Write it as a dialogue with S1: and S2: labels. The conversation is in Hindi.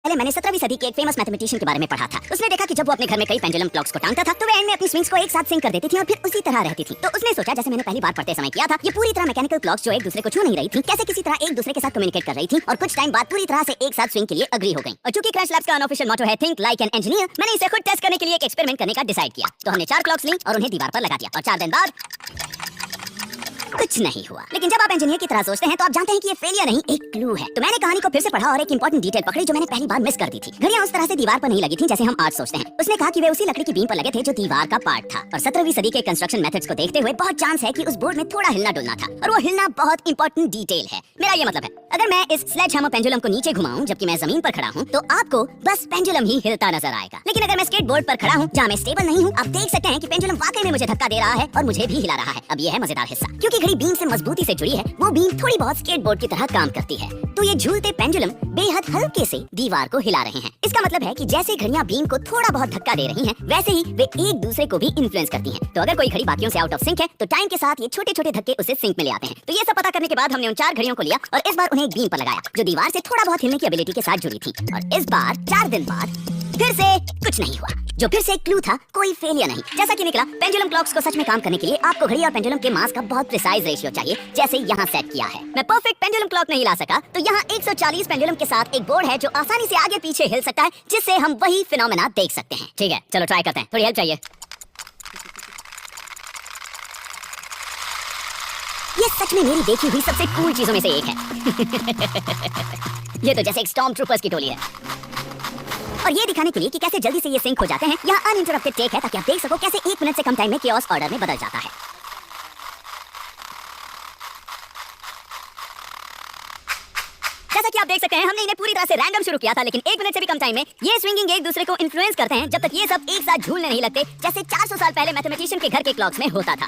S1: पहले मैंने 17वीं सदी के एक फेमस मैथमेटिशियन के बारे में पढ़ा था। उसने देखा कि जब वो अपने घर में कई पेंडुलम क्लॉक्स को टांगता था तो वे एंड में अपनी स्विंग्स को एक साथ सिंक कर देती थी और फिर उसी तरह रहती थी। तो उसने सोचा, जैसे मैंने पहली बार पढ़ते समय किया था, ये पूरी तरह मैकेनिकल क्लॉक्स जो एक दूसरे को छू नहीं रही थी, कैसे किसी तरह एक दूसरे के साथ कम्युनिकेट कर रही थी और कुछ टाइम बाद पूरी तरह से एक साथ स्विंग के लिए अग्री हो गई। और चूंकि क्रैश लैब्स का अनऑफिशियल मोटो है थिंक लाइक एन इंजीनियर, मैंने इसे खुद टेस्ट करने के लिए एक एक्सपेरिमेंट करने का डिसाइड किया। तो हमने 4 क्लॉक्स ली और उन्हें दीवार पर लगा दिया और 4 दिन बाद कुछ नहीं हुआ। लेकिन जब आप इंजीनियर की तरह सोचते हैं तो आप जानते हैं कि ये फेलियर नहीं, एक क्लू है। तो मैंने कहानी को फिर से पढ़ा और एक इंपॉर्टेंट डिटेल पकड़ी जो मैंने पहली बार मिस कर दी थी। घड़ियां उस तरह से दीवार पर नहीं लगी थी जैसे हम आज सोचते हैं। उसने कहा कि वे उसी लकड़ी की बीम पर लगे थे जो दीवार का पार्ट था। और 17वीं सदी के कंस्ट्रक्शन मेथड्स को देखते हुए बहुत चांस है कि उस बोर्ड में थोड़ा हिलना डुलना था और वो हिलना बहुत इंपॉर्टेंट डिटेल है। मेरा ये मतलब है, अगर मैं इस स्लेजहैमर पेंडुलम को नीचे घुमाऊं जबकि मैं जमीन पर खड़ा हूं तो आपको बस पेंडुलम ही हिलता नजर आएगा। लेकिन अगर मैं स्केटबोर्ड पर खड़ा हूं जहां मैं स्टेबल नहीं हूं, आप देख सकते हैं कि पेंडुलम वाकई में मुझे धक्का दे रहा है और मुझे भी हिला रहा है। अब ये है मजेदार हिस्सा, क्योंकि घड़ी बीम से मजबूती से जुड़ी है, वो बीम थोड़ी बहुत स्केटबोर्ड की तरह काम करती है। तो ये झूलते पेंडुलम बेहद हल्के से दीवार को हिला रहे हैं। इसका मतलब है कि जैसे घड़ियां बीम को थोड़ा बहुत धक्का दे रही हैं, वैसे ही वे एक दूसरे को भी इन्फ्लुएंस करती हैं। तो अगर कोई घड़ी बाकियों से आउट ऑफ सिंक है तो टाइम के साथ ये छोटे छोटे धक्के उसे सिंक में ले आते हैं। तो ये सब पता करने के बाद हमने उन 4 घड़ियों को लिया और इस बार उन्हें एक बीम पर लगाया जो दीवार से थोड़ा बहुत हिलने की एबिलिटी के साथ जुड़ी थी। और इस बार 4 दिन बाद फिर से कुछ नहीं हुआ, जो फिर से एक क्लू था, कोई फेलियर नहीं। जैसा कि निकला, पेंडुलम क्लॉक्स को सच में काम करने के लिए आपको घड़ी और पेंडुलम के मास का बहुत प्रिसाइज रेशियो चाहिए, जैसे यहाँ सेट किया है। मैं परफेक्ट पेंडुलम क्लॉक नहीं ला सका, तो यहाँ 140 पेंडुलम के साथ एक बोर्ड है जो आसानी से आगे पीछे हिल सकता है, जिससे हम वही फिनोमेना देख सकते हैं। ठीक है, चलो ट्राई करते हैं, थोड़ी हेल्प चाहिए। ये सच में मेरी देखी हुई सबसे कूल चीजों में से एक है। ये तो जैसे एक स्टॉर्म ट्रूपर्स की टोली है। और ये दिखाने के लिए कि कैसे जल्दी से ये सिंक हो जाते हैं, यहाँ अनइंटरप्टेड टेक है ताकि आप देख सको कैसे 1 मिनट से कम टाइम में chaos ऑर्डर में बदल जाता है। जैसा कि आप देख सकते हैं, हमने इन्हें पूरी तरह से रैंडम शुरू किया था, लेकिन 1 मिनट से भी कम टाइम में ये स्विंगिंग एक दूसरे को इन्फ्लुएंस करते हैं जब तक ये सब एक साथ झूलने नहीं लगते, जैसे 400 साल पहले मैथमेटिशियन के घर के क्लॉक्स में होता था।